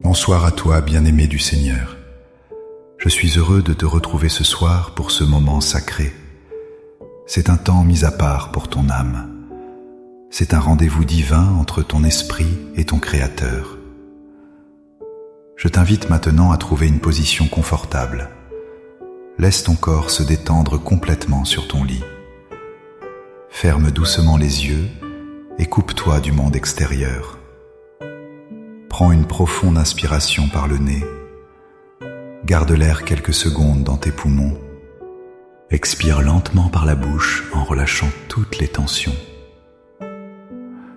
Bonsoir à toi, bien-aimé du Seigneur. Je suis heureux de te retrouver ce soir pour ce moment sacré. C'est un temps mis à part pour ton âme. C'est un rendez-vous divin entre ton esprit et ton Créateur. Je t'invite maintenant à trouver une position confortable. Laisse ton corps se détendre complètement sur ton lit. Ferme doucement les yeux et coupe-toi du monde extérieur. Prends une profonde inspiration par le nez. Garde l'air quelques secondes dans tes poumons. Expire lentement par la bouche en relâchant toutes les tensions.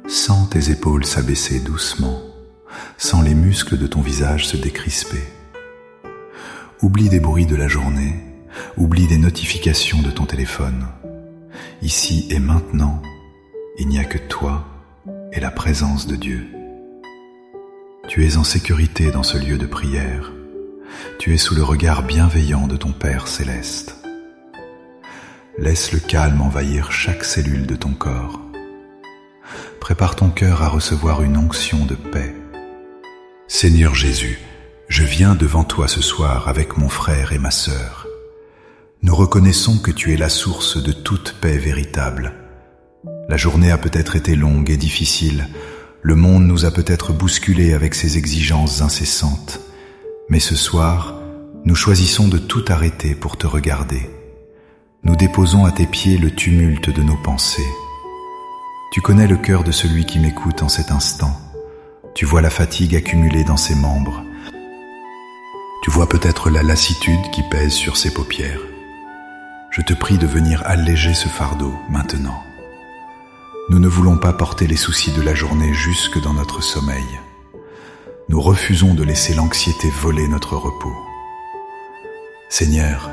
Sens tes épaules s'abaisser doucement. Sens les muscles de ton visage se décrisper. Oublie des bruits de la journée. Oublie des notifications de ton téléphone. Ici et maintenant, il n'y a que toi et la présence de Dieu. Tu es en sécurité dans ce lieu de prière. Tu es sous le regard bienveillant de ton Père céleste. Laisse le calme envahir chaque cellule de ton corps. Prépare ton cœur à recevoir une onction de paix. Seigneur Jésus, je viens devant toi ce soir avec mon frère et ma sœur. Nous reconnaissons que tu es la source de toute paix véritable. La journée a peut-être été longue et difficile. Le monde nous a peut-être bousculés avec ses exigences incessantes. Mais ce soir, nous choisissons de tout arrêter pour te regarder. Nous déposons à tes pieds le tumulte de nos pensées. Tu connais le cœur de celui qui m'écoute en cet instant. Tu vois la fatigue accumulée dans ses membres. Tu vois peut-être la lassitude qui pèse sur ses paupières. Je te prie de venir alléger ce fardeau maintenant. Nous ne voulons pas porter les soucis de la journée jusque dans notre sommeil. Nous refusons de laisser l'anxiété voler notre repos. Seigneur,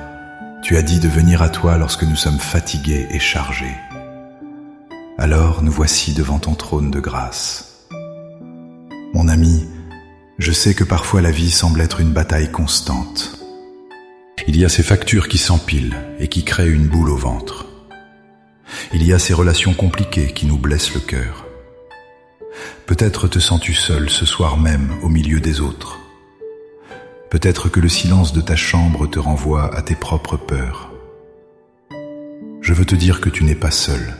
tu as dit de venir à toi lorsque nous sommes fatigués et chargés. Alors nous voici devant ton trône de grâce. Mon ami, je sais que parfois la vie semble être une bataille constante. Il y a ces factures qui s'empilent et qui créent une boule au ventre. Il y a ces relations compliquées qui nous blessent le cœur. Peut-être te sens-tu seul ce soir même au milieu des autres. Peut-être que le silence de ta chambre te renvoie à tes propres peurs. Je veux te dire que tu n'es pas seul.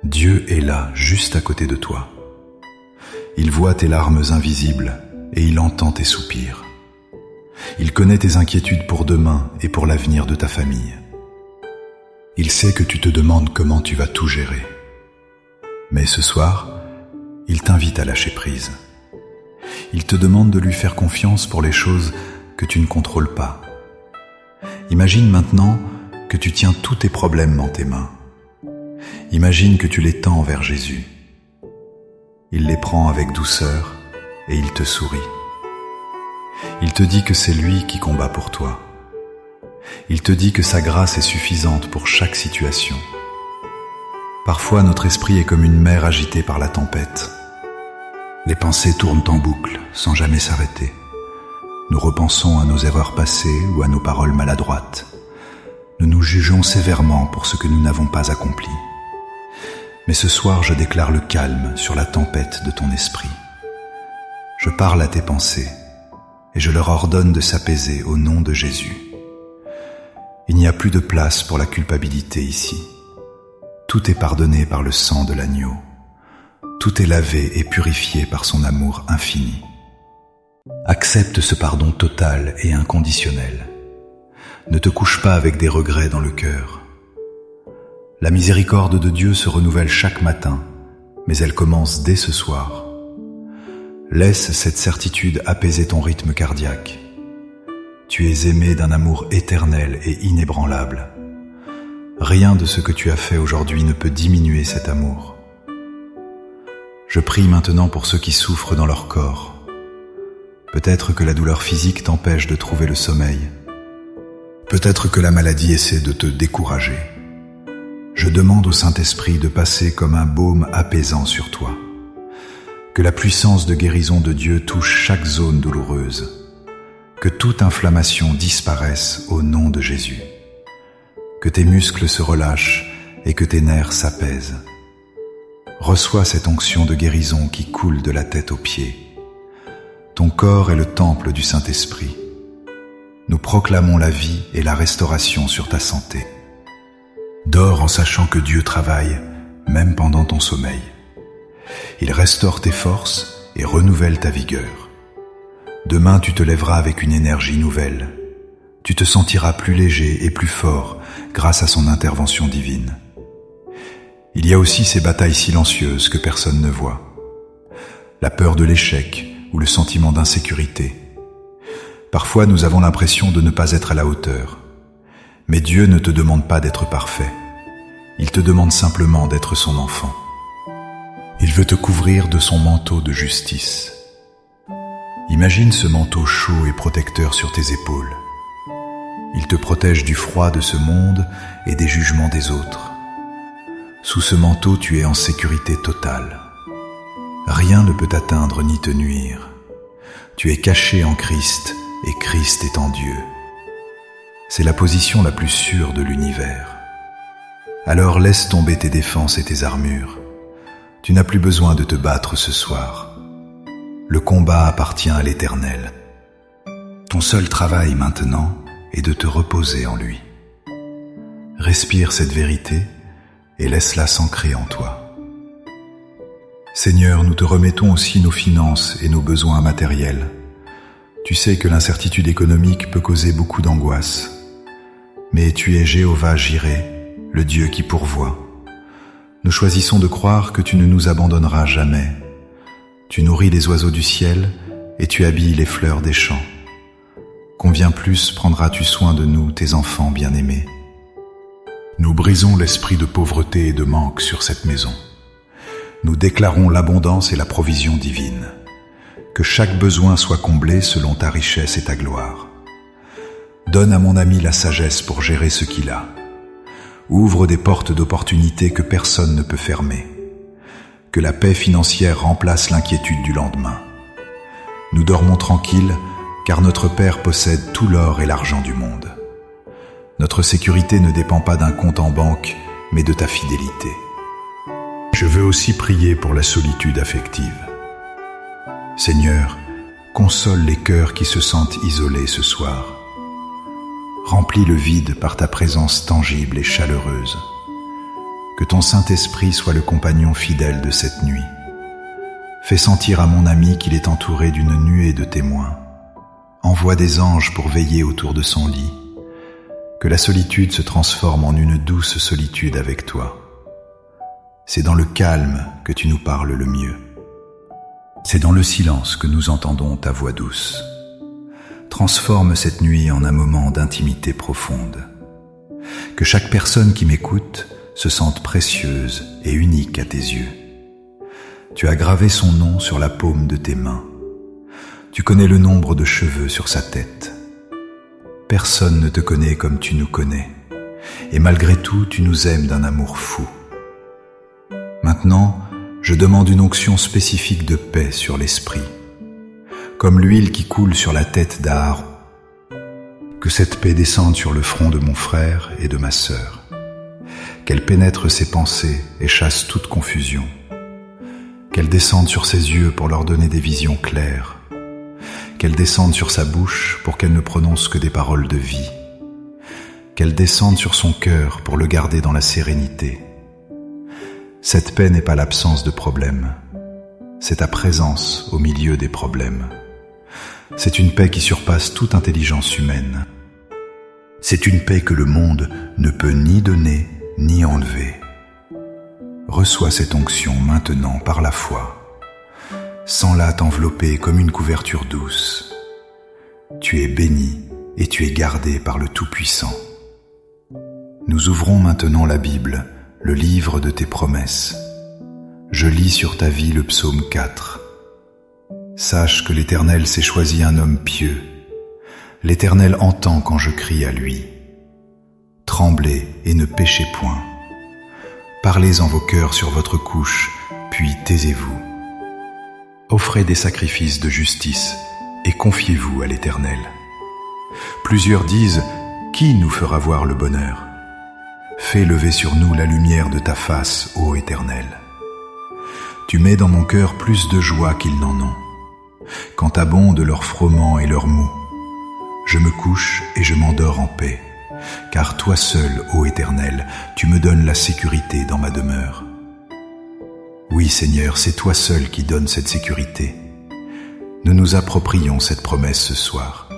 Dieu est là, juste à côté de toi. Il voit tes larmes invisibles et il entend tes soupirs. Il connaît tes inquiétudes pour demain et pour l'avenir de ta famille. Il sait que tu te demandes comment tu vas tout gérer. Mais ce soir, il t'invite à lâcher prise. Il te demande de lui faire confiance pour les choses que tu ne contrôles pas. Imagine maintenant que tu tiens tous tes problèmes dans tes mains. Imagine que tu les tends vers Jésus. Il les prend avec douceur et il te sourit. Il te dit que c'est lui qui combat pour toi. Il te dit que sa grâce est suffisante pour chaque situation. Parfois, notre esprit est comme une mer agitée par la tempête. Les pensées tournent en boucle, sans jamais s'arrêter. Nous repensons à nos erreurs passées ou à nos paroles maladroites. Nous nous jugeons sévèrement pour ce que nous n'avons pas accompli. Mais ce soir, je déclare le calme sur la tempête de ton esprit. Je parle à tes pensées et je leur ordonne de s'apaiser au nom de Jésus. Il n'y a plus de place pour la culpabilité ici. Tout est pardonné par le sang de l'agneau. Tout est lavé et purifié par son amour infini. Accepte ce pardon total et inconditionnel. Ne te couche pas avec des regrets dans le cœur. La miséricorde de Dieu se renouvelle chaque matin, mais elle commence dès ce soir. Laisse cette certitude apaiser ton rythme cardiaque. Tu es aimé d'un amour éternel et inébranlable. Rien de ce que tu as fait aujourd'hui ne peut diminuer cet amour. Je prie maintenant pour ceux qui souffrent dans leur corps. Peut-être que la douleur physique t'empêche de trouver le sommeil. Peut-être que la maladie essaie de te décourager. Je demande au Saint-Esprit de passer comme un baume apaisant sur toi. Que la puissance de guérison de Dieu touche chaque zone douloureuse. Que toute inflammation disparaisse au nom de Jésus. Que tes muscles se relâchent et que tes nerfs s'apaisent. Reçois cette onction de guérison qui coule de la tête aux pieds. Ton corps est le temple du Saint-Esprit. Nous proclamons la vie et la restauration sur ta santé. Dors en sachant que Dieu travaille, même pendant ton sommeil. Il restaure tes forces et renouvelle ta vigueur. Demain, tu te lèveras avec une énergie nouvelle. Tu te sentiras plus léger et plus fort grâce à son intervention divine. Il y a aussi ces batailles silencieuses que personne ne voit. La peur de l'échec ou le sentiment d'insécurité. Parfois, nous avons l'impression de ne pas être à la hauteur. Mais Dieu ne te demande pas d'être parfait. Il te demande simplement d'être son enfant. Il veut te couvrir de son manteau de justice. Imagine ce manteau chaud et protecteur sur tes épaules. Il te protège du froid de ce monde et des jugements des autres. Sous ce manteau, tu es en sécurité totale. Rien ne peut t'atteindre ni te nuire. Tu es caché en Christ et Christ est en Dieu. C'est la position la plus sûre de l'univers. Alors laisse tomber tes défenses et tes armures. Tu n'as plus besoin de te battre ce soir. Le combat appartient à l'Éternel. Ton seul travail maintenant est de te reposer en lui. Respire cette vérité et laisse-la s'ancrer en toi. Seigneur, nous te remettons aussi nos finances et nos besoins matériels. Tu sais que l'incertitude économique peut causer beaucoup d'angoisse. Mais tu es Jéhovah Jireh, le Dieu qui pourvoit. Nous choisissons de croire que tu ne nous abandonneras jamais. Tu nourris les oiseaux du ciel et tu habilles les fleurs des champs. Combien plus prendras-tu soin de nous, tes enfants bien-aimés? Nous brisons l'esprit de pauvreté et de manque sur cette maison. Nous déclarons l'abondance et la provision divine. Que chaque besoin soit comblé selon ta richesse et ta gloire. Donne à mon ami la sagesse pour gérer ce qu'il a. Ouvre des portes d'opportunités que personne ne peut fermer. Que la paix financière remplace l'inquiétude du lendemain. Nous dormons tranquilles, car notre Père possède tout l'or et l'argent du monde. Notre sécurité ne dépend pas d'un compte en banque, mais de ta fidélité. Je veux aussi prier pour la solitude affective. Seigneur, console les cœurs qui se sentent isolés ce soir. Remplis le vide par ta présence tangible et chaleureuse. Que ton Saint-Esprit soit le compagnon fidèle de cette nuit. Fais sentir à mon ami qu'il est entouré d'une nuée de témoins. Envoie des anges pour veiller autour de son lit. Que la solitude se transforme en une douce solitude avec toi. C'est dans le calme que tu nous parles le mieux. C'est dans le silence que nous entendons ta voix douce. Transforme cette nuit en un moment d'intimité profonde. Que chaque personne qui m'écoute se sente précieuse et unique à tes yeux. Tu as gravé son nom sur la paume de tes mains. Tu connais le nombre de cheveux sur sa tête. Personne ne te connaît comme tu nous connais, et malgré tout, tu nous aimes d'un amour fou. Maintenant, je demande une onction spécifique de paix sur l'esprit, comme l'huile qui coule sur la tête d'Aaron. Que cette paix descende sur le front de mon frère et de ma sœur, qu'elle pénètre ses pensées et chasse toute confusion, qu'elle descende sur ses yeux pour leur donner des visions claires, qu'elle descende sur sa bouche pour qu'elle ne prononce que des paroles de vie, qu'elle descende sur son cœur pour le garder dans la sérénité. Cette paix n'est pas l'absence de problèmes, c'est ta présence au milieu des problèmes. C'est une paix qui surpasse toute intelligence humaine. C'est une paix que le monde ne peut ni donner ni enlever. Reçois cette onction maintenant par la foi. Sens-la t'envelopper comme une couverture douce. Tu es béni et tu es gardé par le Tout-Puissant. Nous ouvrons maintenant la Bible, le livre de tes promesses. Je lis sur ta vie le psaume 4. Sache que l'Éternel s'est choisi un homme pieux. L'Éternel entend quand je crie à lui. Tremblez et ne péchez point. Parlez en vos cœurs sur votre couche, puis taisez-vous. Offrez des sacrifices de justice et confiez-vous à l'Éternel. Plusieurs disent, qui nous fera voir le bonheur? Fais lever sur nous la lumière de ta face, ô Éternel. Tu mets dans mon cœur plus de joie qu'ils n'en ont. quand abondent leurs frôlements et leurs maux. Je me couche et je m'endors en paix, car toi seul, ô Éternel, tu me donnes la sécurité dans ma demeure. Oui, Seigneur, c'est toi seul qui donnes cette sécurité. Nous nous approprions cette promesse ce soir.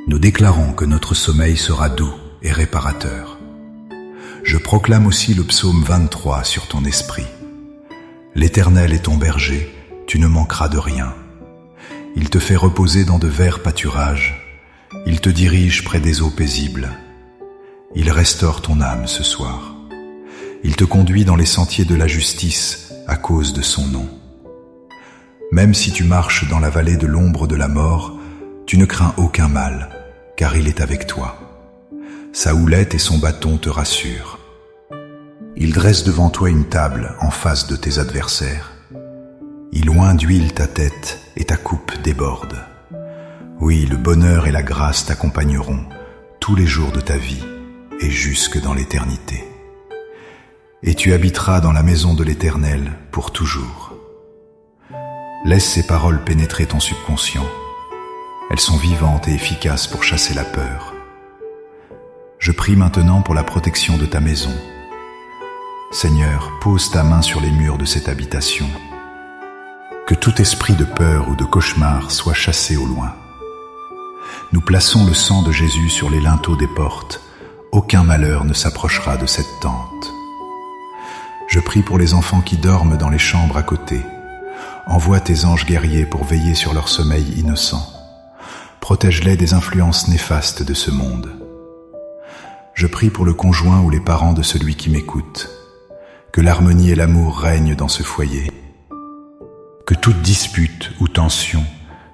Nous déclarons que notre sommeil sera doux et réparateur. Je proclame aussi le psaume 23 sur ton esprit. L'Éternel est ton berger, tu ne manqueras de rien. Il te fait reposer dans de verts pâturages. Il te dirige près des eaux paisibles. Il restaure ton âme ce soir. Il te conduit dans les sentiers de la justice à cause de son nom. Même si tu marches dans la vallée de l'ombre de la mort, tu ne crains aucun mal, car il est avec toi. Sa houlette et son bâton te rassurent. Il dresse devant toi une table en face de tes adversaires. Il oint d'huile ta tête et ta coupe déborde. Oui, le bonheur et la grâce t'accompagneront tous les jours de ta vie et jusque dans l'éternité. Et tu habiteras dans la maison de l'Éternel pour toujours. Laisse ces paroles pénétrer ton subconscient. Elles sont vivantes et efficaces pour chasser la peur. Je prie maintenant pour la protection de ta maison. Seigneur, pose ta main sur les murs de cette habitation. Que tout esprit de peur ou de cauchemar soit chassé au loin. Nous plaçons le sang de Jésus sur les linteaux des portes. Aucun malheur ne s'approchera de cette tente. Je prie pour les enfants qui dorment dans les chambres à côté. Envoie tes anges guerriers pour veiller sur leur sommeil innocent. Protège-les des influences néfastes de ce monde. Je prie pour le conjoint ou les parents de celui qui m'écoute. Que l'harmonie et l'amour règnent dans ce foyer. Que toute dispute ou tension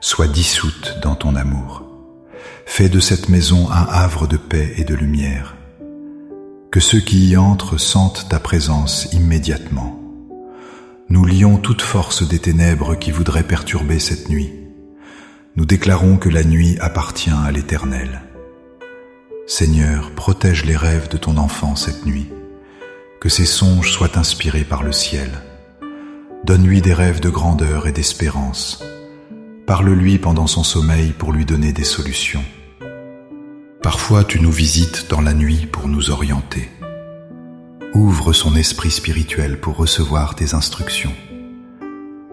soit dissoute dans ton amour. Fais de cette maison un havre de paix et de lumière. Que ceux qui y entrent sentent ta présence immédiatement. Nous lions toute force des ténèbres qui voudraient perturber cette nuit. Nous déclarons que la nuit appartient à l'Éternel. Seigneur, protège les rêves de ton enfant cette nuit. Que ses songes soient inspirés par le ciel. Donne-lui des rêves de grandeur et d'espérance. Parle-lui pendant son sommeil pour lui donner des solutions. Parfois tu nous visites dans la nuit pour nous orienter. Ouvre son esprit spirituel pour recevoir tes instructions.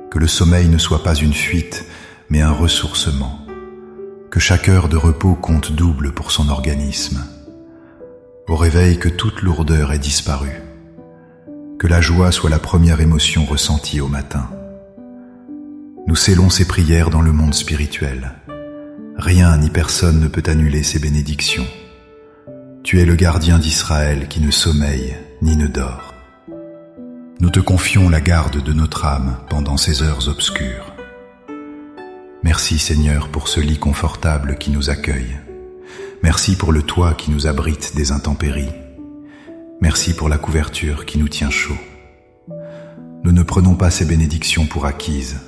Que le sommeil ne soit pas une fuite, mais un ressourcement. Que chaque heure de repos compte double pour son organisme. Au réveil, que toute lourdeur ait disparu. Que la joie soit la première émotion ressentie au matin. Nous scellons ces prières dans le monde spirituel. Rien ni personne ne peut annuler ces bénédictions. Tu es le gardien d'Israël qui ne sommeille ni ne dort. Nous te confions la garde de notre âme pendant ces heures obscures. Merci Seigneur pour ce lit confortable qui nous accueille. Merci pour le toit qui nous abrite des intempéries. Merci pour la couverture qui nous tient chaud. Nous ne prenons pas ces bénédictions pour acquises.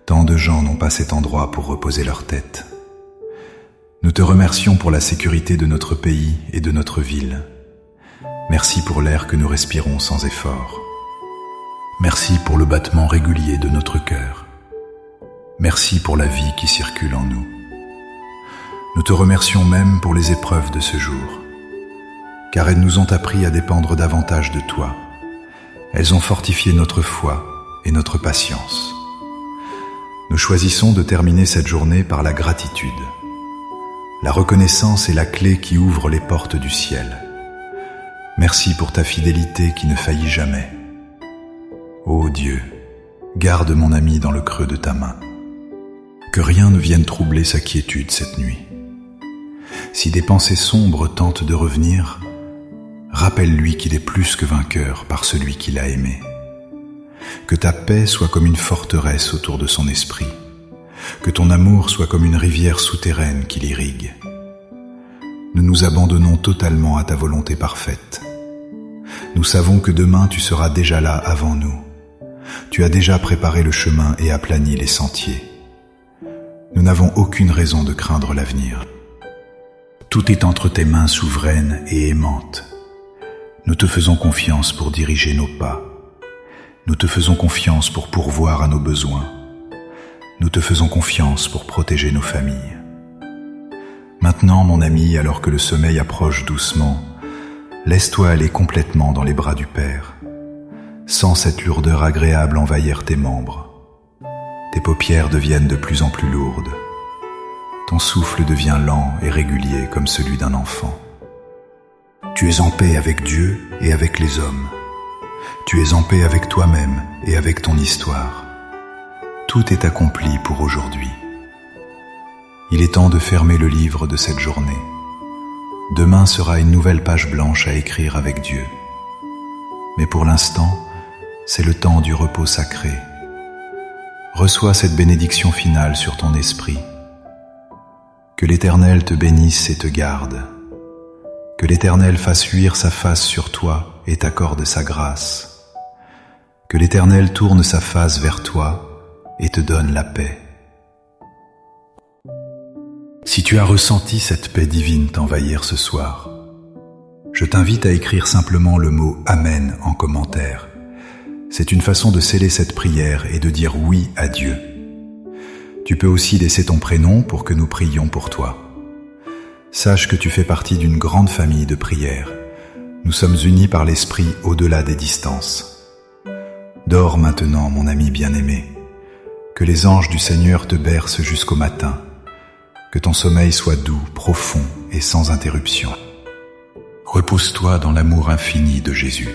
Tant de gens n'ont pas cet endroit pour reposer leur tête. Nous te remercions pour la sécurité de notre pays et de notre ville. Merci pour l'air que nous respirons sans effort. Merci pour le battement régulier de notre cœur. Merci pour la vie qui circule en nous. Nous te remercions même pour les épreuves de ce jour, car elles nous ont appris à dépendre davantage de toi. Elles ont fortifié notre foi et notre patience. Nous choisissons de terminer cette journée par la gratitude. La reconnaissance est la clé qui ouvre les portes du ciel. Merci pour ta fidélité qui ne faillit jamais. Ô Dieu, garde mon ami dans le creux de ta main. Que rien ne vienne troubler sa quiétude cette nuit. Si des pensées sombres tentent de revenir, rappelle-lui qu'il est plus que vainqueur par celui qui l'a aimé. Que ta paix soit comme une forteresse autour de son esprit. Que ton amour soit comme une rivière souterraine qui l'irrigue. Nous nous abandonnons totalement à ta volonté parfaite. Nous savons que demain tu seras déjà là avant nous. Tu as déjà préparé le chemin et aplani les sentiers. Nous n'avons aucune raison de craindre l'avenir. Tout est entre tes mains souveraines et aimantes. Nous te faisons confiance pour diriger nos pas. Nous te faisons confiance pour pourvoir à nos besoins. nous te faisons confiance pour protéger nos familles. Maintenant, mon ami, alors que le sommeil approche doucement, laisse-toi aller complètement dans les bras du Père. Sens cette lourdeur agréable envahir tes membres. Tes paupières deviennent de plus en plus lourdes. Ton souffle devient lent et régulier comme celui d'un enfant. Tu es en paix avec Dieu et avec les hommes. Tu es en paix avec toi-même et avec ton histoire. Tout est accompli pour aujourd'hui. Il est temps de fermer le livre de cette journée. Demain sera une nouvelle page blanche à écrire avec Dieu. Mais pour l'instant, c'est le temps du repos sacré. Reçois cette bénédiction finale sur ton esprit. Que l'Éternel te bénisse et te garde. Que l'Éternel fasse luire sa face sur toi et t'accorde sa grâce. Que l'Éternel tourne sa face vers toi et te donne la paix. Si tu as ressenti cette paix divine t'envahir ce soir, je t'invite à écrire simplement le mot « Amen » en commentaire. C'est une façon de sceller cette prière et de dire oui à Dieu. Tu peux aussi laisser ton prénom pour que nous prions pour toi. Sache que tu fais partie d'une grande famille de prières. Nous sommes unis par l'Esprit au-delà des distances. Dors maintenant, mon ami bien-aimé. Que les anges du Seigneur te bercent jusqu'au matin. Que ton sommeil soit doux, profond et sans interruption. Repose-toi dans l'amour infini de Jésus.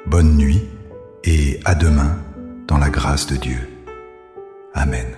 Bonne nuit et à demain dans la grâce de Dieu. Amen.